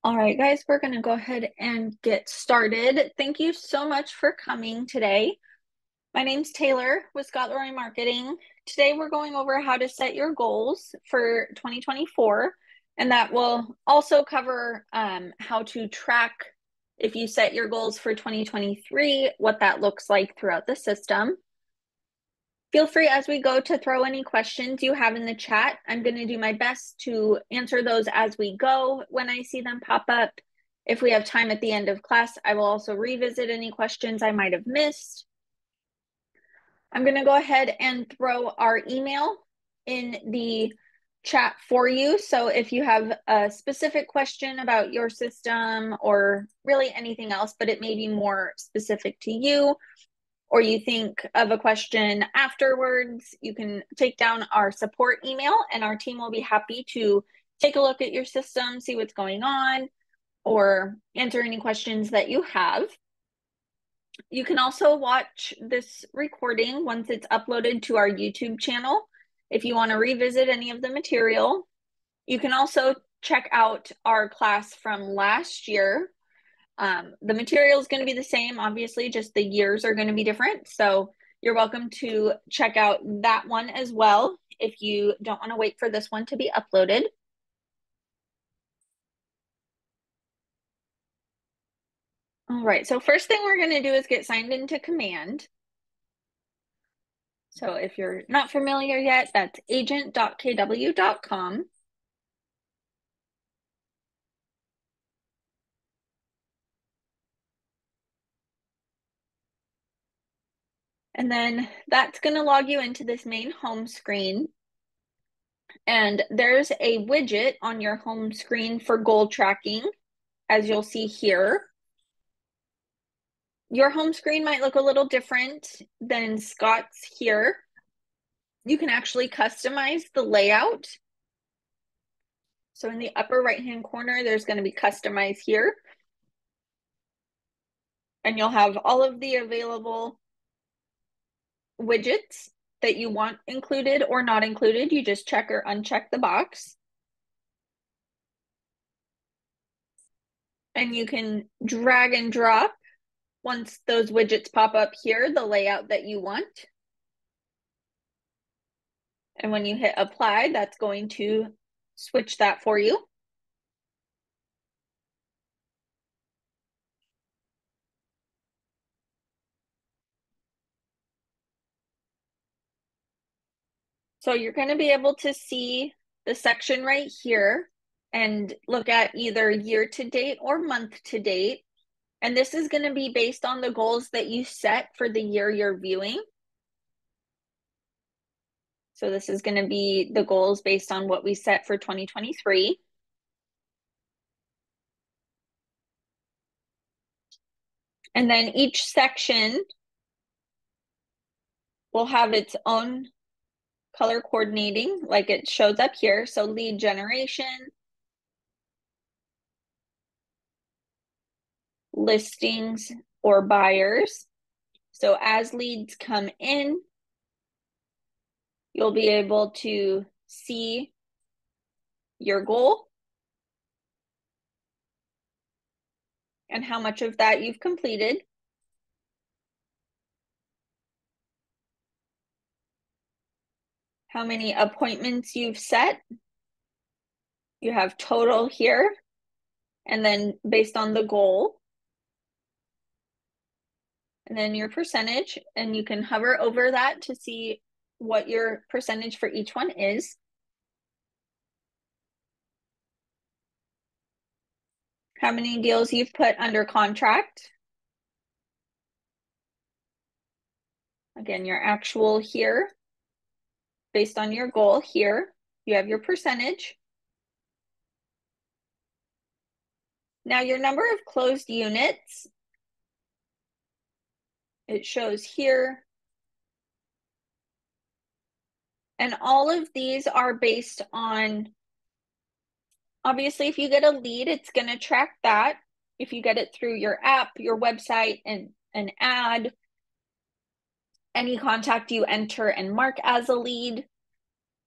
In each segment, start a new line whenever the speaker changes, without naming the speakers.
All right, guys, we're going to go ahead and get started. Thank you so much for coming today. My name's Taylor with Scott Leroy Marketing. Today, we're going over how to set your goals for 2024, and that will also cover how to track if you set your goals for 2023, what that looks like throughout the system. Feel free as we go to throw any questions you have in the chat. I'm going to do my best to answer those as we go when I see them pop up. If we have time at the end of class, I will also revisit any questions I might have missed. I'm going to go ahead and throw our email in the chat for you. So if you have a specific question about your system or really anything else, but it may be more specific to you, or you think of a question afterwards, you can take down our support email and our team will be happy to take a look at your system, see what's going on, or answer any questions that you have. You can also watch this recording once it's uploaded to our YouTube channel if you want to revisit any of the material. You can also check out our class from last year. The material is going to be the same, obviously, just the years are going to be different. So you're welcome to check out that one as well if you don't want to wait for this one to be uploaded. All right, so first thing we're going to do is get signed into Command. So if you're not familiar yet, that's agent.kw.com. And then that's going to log you into this main home screen. And there's a widget on your home screen for goal tracking, as you'll see here. Your home screen might look a little different than Scott's here. You can actually customize the layout. So in the upper right-hand corner, there's going to be customize here. And you'll have all of the available widgets that you want included or not included. You just check or uncheck the box. And you can drag and drop once those widgets pop up here, the layout that you want. And when you hit apply, that's going to switch that for you. So you're going to be able to see the section right here and look at either year to date or month to date. And this is going to be based on the goals that you set for the year you're viewing. So this is going to be the goals based on what we set for 2023. And then each section will have its own color coordinating like it shows up here. So lead generation, listings, or buyers. So as leads come in, you'll be able to see your goal and how much of that you've completed. How many appointments you've set. You have total here, and then based on the goal, and then your percentage, and you can hover over that to see what your percentage for each one is. How many deals you've put under contract. Again, your actual here, based on your goal here, you have your percentage. Now your number of closed units, it shows here. And all of these are based on, obviously, if you get a lead, it's going to track that. If you get it through your app, your website, and an ad, any contact you enter and mark as a lead,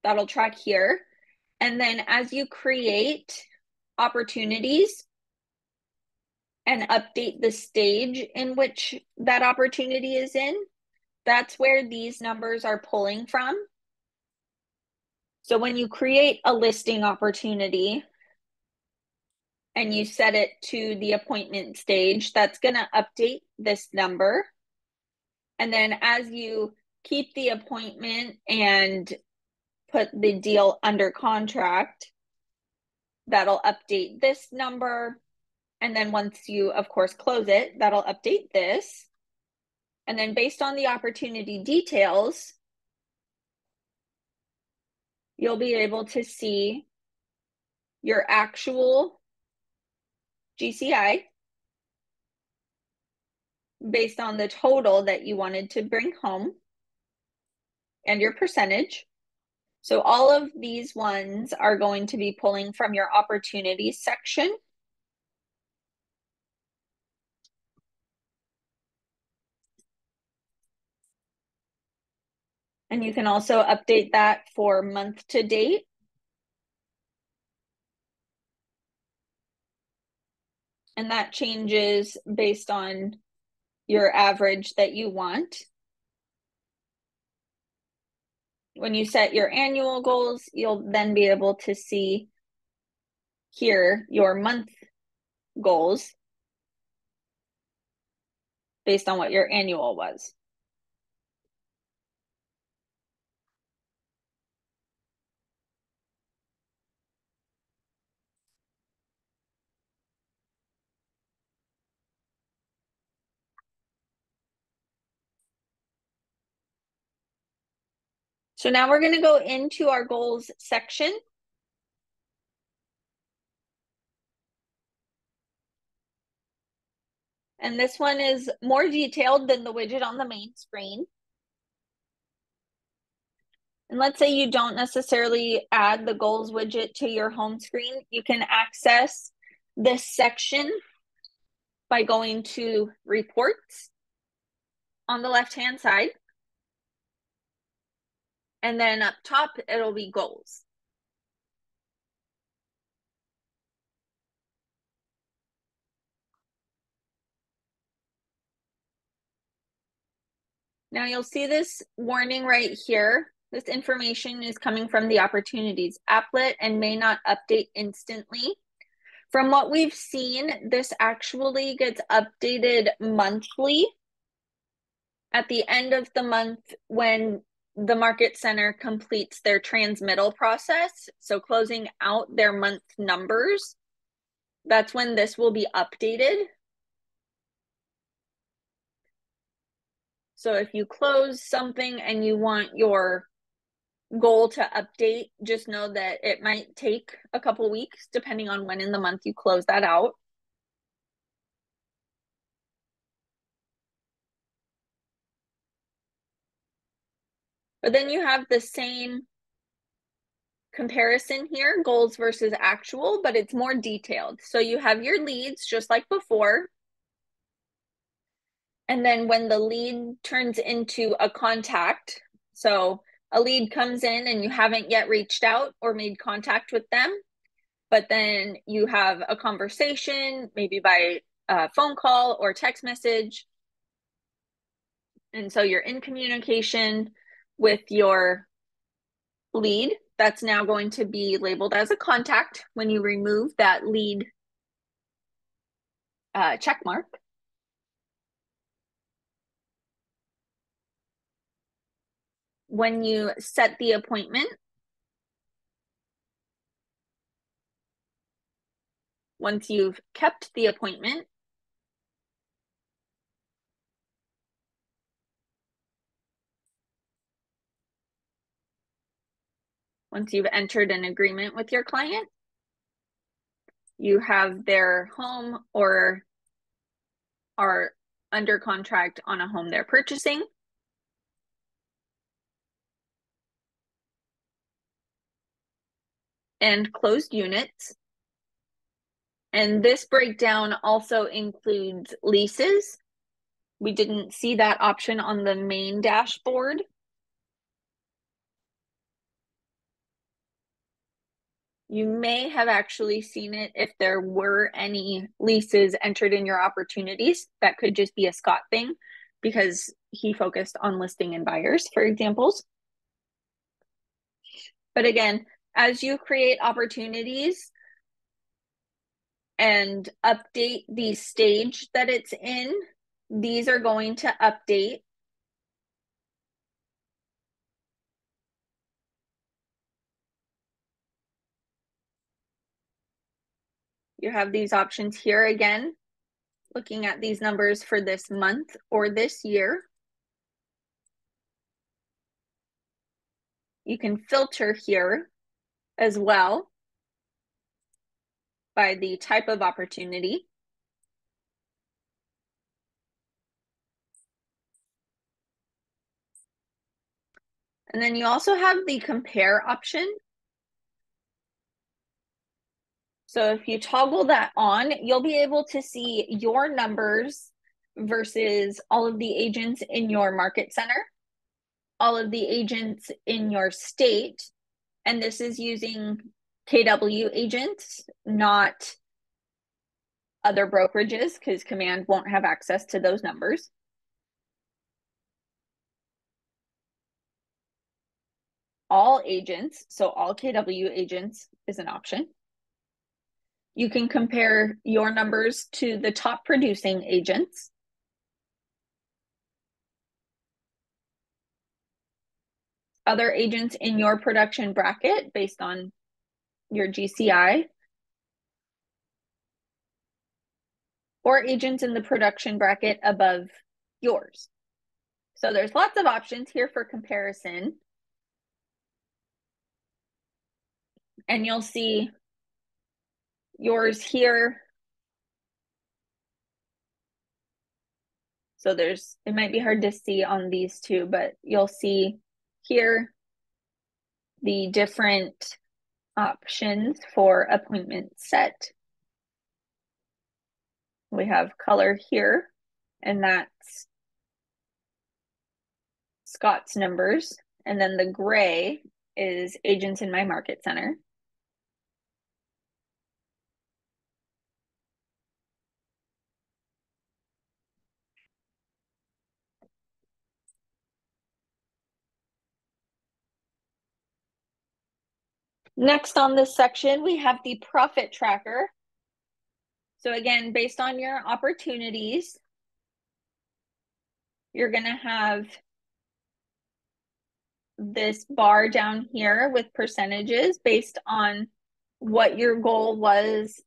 that'll track here. And then as you create opportunities, and update the stage in which that opportunity is in, that's where these numbers are pulling from. So when you create a listing opportunity and you set it to the appointment stage, that's going to update this number. And then as you keep the appointment and put the deal under contract, that'll update this number. And then once you, of course, close it, that'll update this. And then based on the opportunity details, you'll be able to see your actual GCI based on the total that you wanted to bring home and your percentage. So all of these ones are going to be pulling from your opportunities section. And you can also update that for month to date. And that changes based on your average that you want. When you set your annual goals, you'll then be able to see here your month goals based on what your annual was. So now we're going to go into our goals section. And this one is more detailed than the widget on the main screen. And let's say you don't necessarily add the goals widget to your home screen. You can access this section by going to reports on the left-hand side. And then up top, it'll be goals. Now you'll see this warning right here. This information is coming from the opportunities applet and may not update instantly. From what we've seen, this actually gets updated monthly at the end of the month when the Market Center completes their transmittal process. So closing out their month numbers, that's when this will be updated. So if you close something and you want your goal to update, just know that it might take a couple weeks depending on when in the month you close that out. But then you have the same comparison here, goals versus actual, but it's more detailed. So you have your leads just like before. And then when the lead turns into a contact, so a lead comes in and you haven't yet reached out or made contact with them, but then you have a conversation, maybe by a phone call or text message. And so you're in communication with your lead. That's now going to be labeled as a contact when you remove that lead check mark. When you set the appointment, once you've kept the appointment, once you've entered an agreement with your client, you have their home or are under contract on a home they're purchasing. And closed units. And this breakdown also includes leases. We didn't see that option on the main dashboard. You may have actually seen it if there were any leases entered in your opportunities. That could just be a Scott thing because he focused on listing and buyers, for examples. But again, as you create opportunities and update the stage that it's in, these are going to update. You have these options here again, looking at these numbers for this month or this year. You can filter here as well by the type of opportunity. And then you also have the compare option. So if you toggle that on, you'll be able to see your numbers versus all of the agents in your market center, all of the agents in your state. And this is using KW agents, not other brokerages, because Command won't have access to those numbers. All agents, so all KW agents is an option. You can compare your numbers to the top producing agents. Other agents in your production bracket based on your GCI, or agents in the production bracket above yours. So there's lots of options here for comparison. And you'll see yours here. So it might be hard to see on these two, but you'll see here the different options for appointment set. We have color here, and that's Scott's numbers. And then the gray is agents in my market center. Next on this section, we have the profit tracker. So again, based on your opportunities, you're going to have this bar down here with percentages based on what your goal was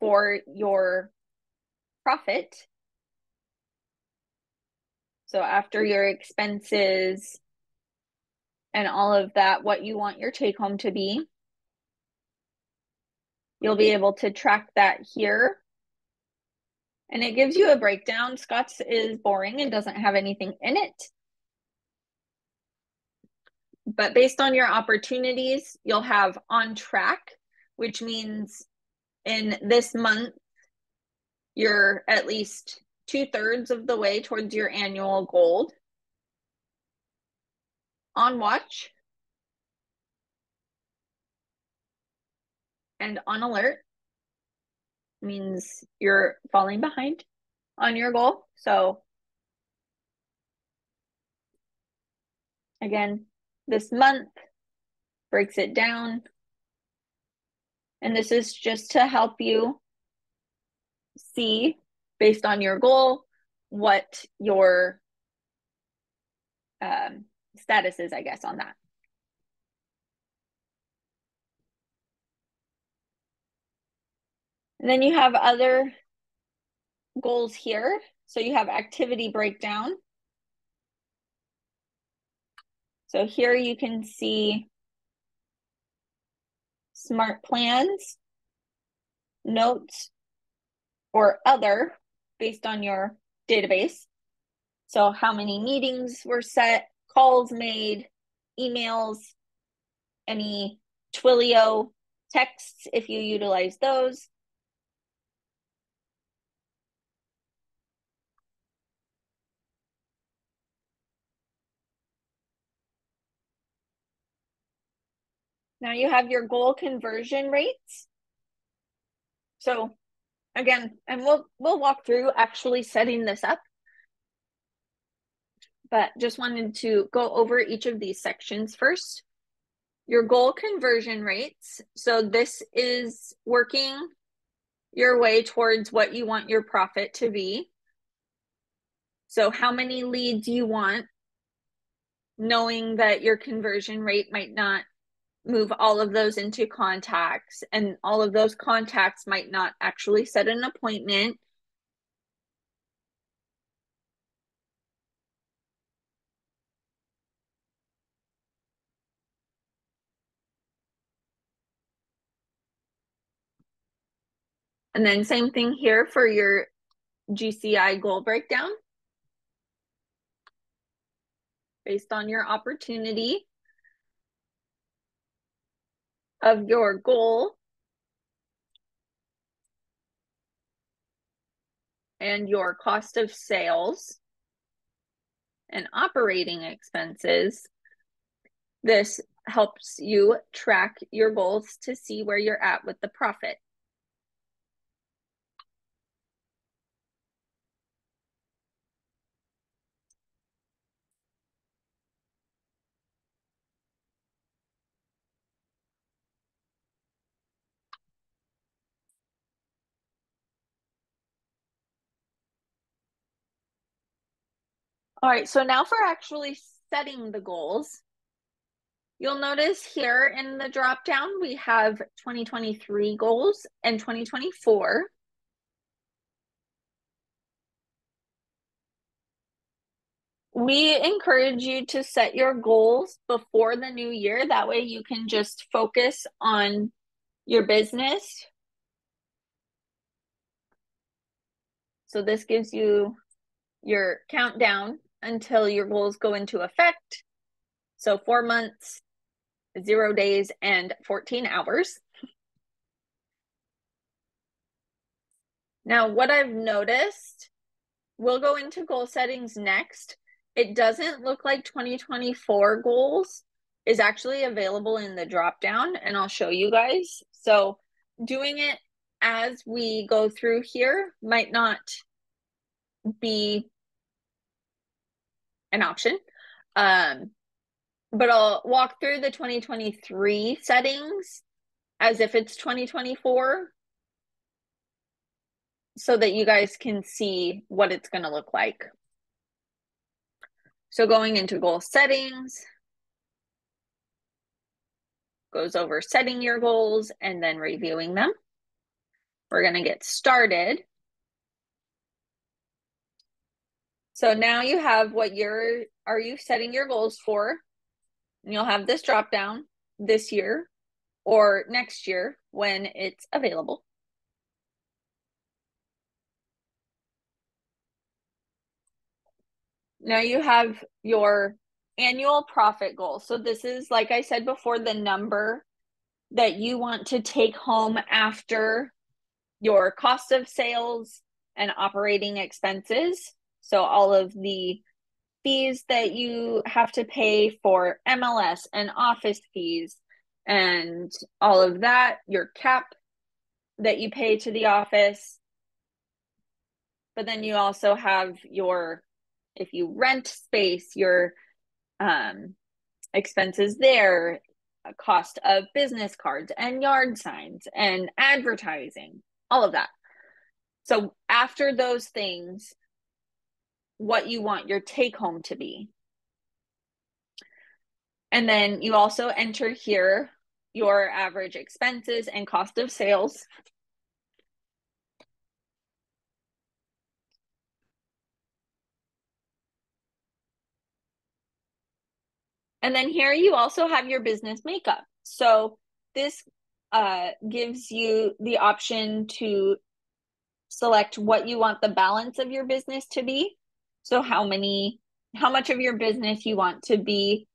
for your profit. So after your expenses and all of that, what you want your take home to be. You'll be able to track that here. And it gives you a breakdown. Scott's is boring and doesn't have anything in it. But based on your opportunities, you'll have on track, which means in this month, you're at least 2/3 of the way towards your annual goal. On watch and on alert means you're falling behind on your goal. So again, this month breaks it down. And this is just to help you see, based on your goal, what your status is, I guess, on that. And then you have other goals here. So you have activity breakdown. So here you can see smart plans, notes, or other based on your database. So how many meetings were set, calls made, emails, any Twilio texts if you utilize those. Now you have your goal conversion rates. So again, and we'll walk through actually setting this up, but just wanted to go over each of these sections first. Your goal conversion rates. So this is working your way towards what you want your profit to be. So how many leads you want, knowing that your conversion rate might not move all of those into contacts, and all of those contacts might not actually set an appointment. And then same thing here for your GCI goal breakdown based on your opportunity of your goal and your cost of sales and operating expenses. This helps you track your goals to see where you're at with the profit. All right, so now for actually setting the goals, you'll notice here in the drop down, we have 2023 goals and 2024. We encourage you to set your goals before the new year. That way you can just focus on your business. So this gives you your countdown until your goals go into effect. So 4 months, 0 days, and 14 hours. Now, what I've noticed, we'll go into goal settings next. It doesn't look like 2024 goals is actually available in the drop down, and I'll show you guys. So doing it as we go through here might not be an option. But I'll walk through the 2023 settings as if it's 2024 so that you guys can see what it's going to look like. So going into goal settings, goes over setting your goals and then reviewing them. We're going to get started. So now you have what are you setting your goals for? And you'll have this drop down this year or next year when it's available. Now you have your annual profit goal. So this is, like I said before, the number that you want to take home after your cost of sales and operating expenses. So all of the fees that you have to pay for MLS and office fees and all of that, your cap that you pay to the office. But then you also have your, if you rent space, your expenses there, cost of business cards and yard signs and advertising, all of that. So after those things, what you want your take home to be. And then you also enter here your average expenses and cost of sales. And then here you also have your business makeup. So this gives you the option to select what you want the balance of your business to be. So how much of your business you want to be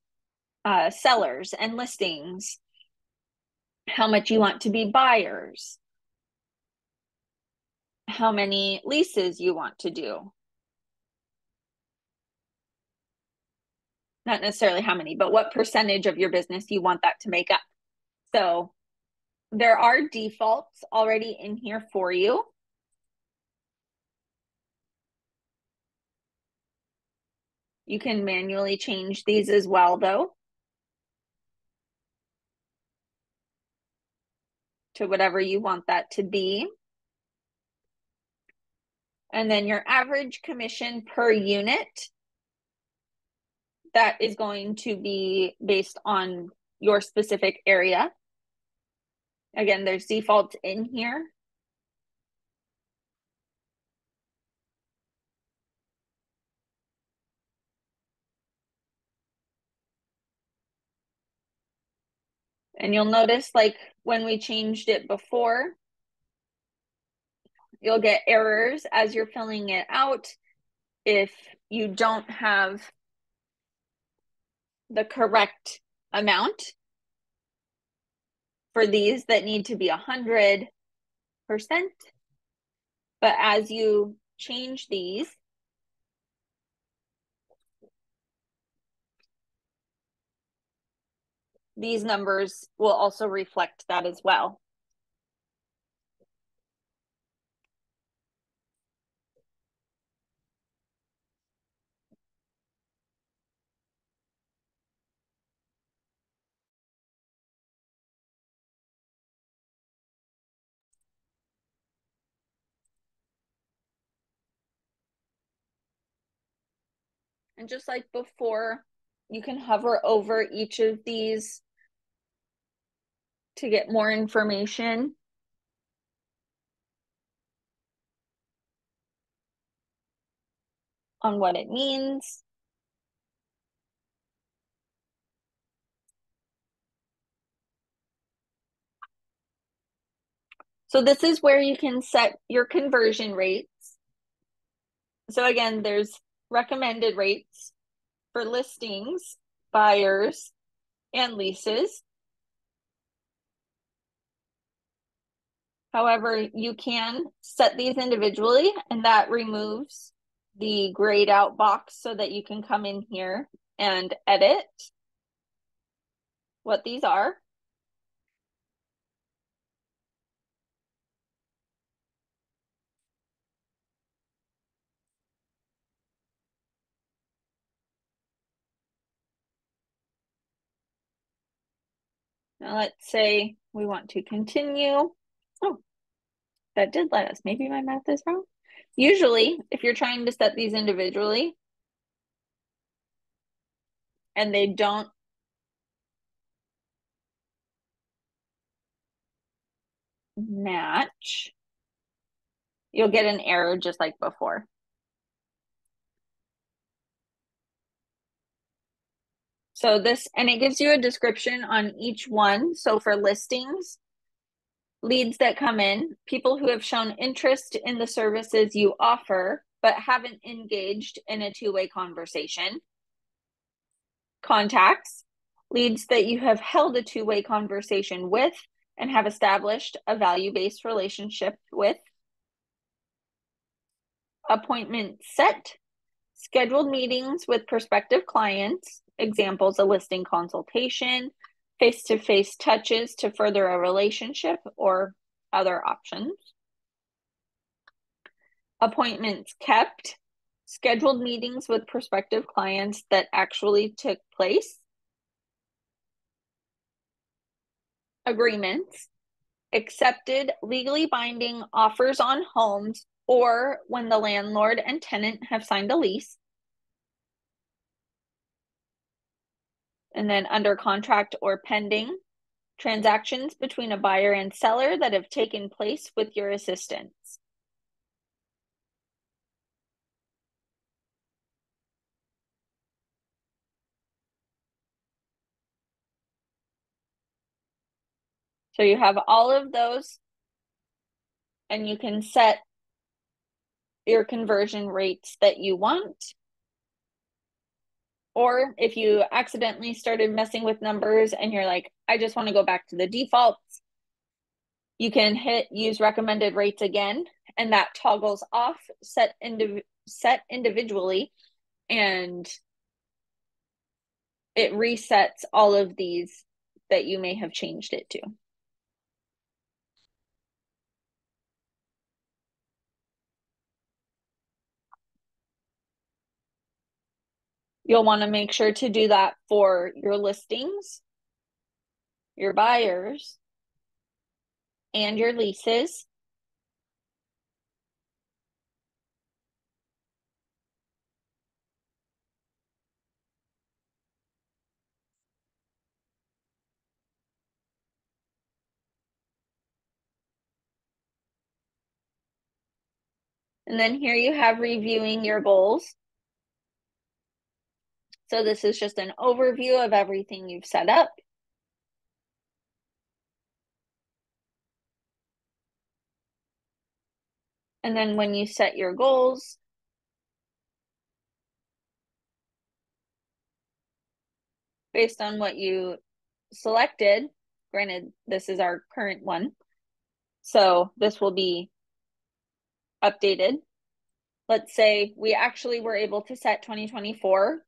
sellers and listings, how much you want to be buyers, how many leases you want to do. Not necessarily how many, but what percentage of your business you want that to make up. So there are defaults already in here for you. You can manually change these as well, though, to whatever you want that to be. And then your average commission per unit, that is going to be based on your specific area. Again, there's defaults in here. And you'll notice, like when we changed it before, you'll get errors as you're filling it out if you don't have the correct amount for these that need to be 100%. But as you change these, these numbers will also reflect that as well. And just like before, you can hover over each of these to get more information. On what it means. So this is where you can set your conversion rates. So again, there's recommended rates for listings, buyers, and leases. However, you can set these individually, and that removes the grayed out box so that you can come in here and edit what these are. Now let's say we want to continue. Oh, that did let us. Maybe my math is wrong. Usually, if you're trying to set these individually and they don't match, you'll get an error just like before. So this, and it gives you a description on each one. So for listings, leads that come in, people who have shown interest in the services you offer, but haven't engaged in a two-way conversation. Contacts, leads that you have held a two-way conversation with and have established a value-based relationship with. Appointments set, scheduled meetings with prospective clients, examples, a listing consultation, face-to-face touches to further a relationship, or other options. Appointments kept, scheduled meetings with prospective clients that actually took place. Agreements, accepted legally binding offers on homes or when the landlord and tenant have signed a lease. And then under contract or pending, transactions between a buyer and seller that have taken place with your assistance. So you have all of those, and you can set your conversion rates that you want. Or if you accidentally started messing with numbers and you're like, I just want to go back to the defaults, you can hit use recommended rates again, and that toggles off set individually, and it resets all of these that you may have changed it to. You'll want to make sure to do that for your listings, your buyers, and your leases. And then here you have reviewing your goals. So this is just an overview of everything you've set up. And then when you set your goals, based on what you selected, granted, this is our current one, so this will be updated. Let's say we actually were able to set 2024.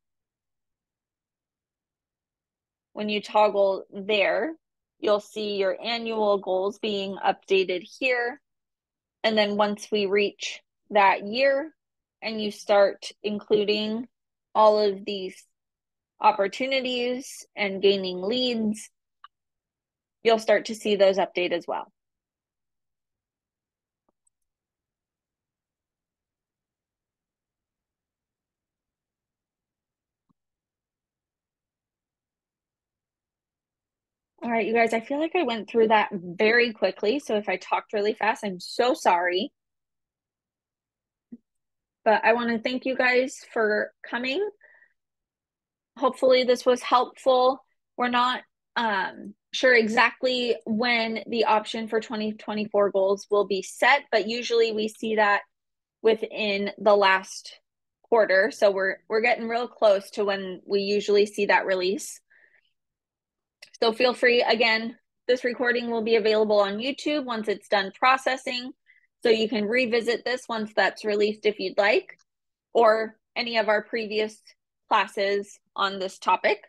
When you toggle there, you'll see your annual goals being updated here. And then once we reach that year and you start including all of these opportunities and gaining leads, you'll start to see those update as well. All right, you guys, I feel like I went through that very quickly. So if I talked really fast, I'm so sorry. But I want to thank you guys for coming. Hopefully this was helpful. We're not sure exactly when the option for 2024 goals will be set, but usually we see that within the last quarter. So we're getting real close to when we usually see that release. So feel free, again, this recording will be available on YouTube once it's done processing. So you can revisit this once that's released if you'd like, or any of our previous classes on this topic.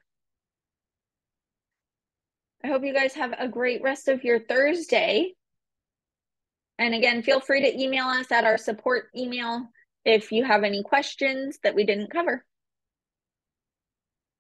I hope you guys have a great rest of your Thursday. And again, feel free to email us at our support email if you have any questions that we didn't cover.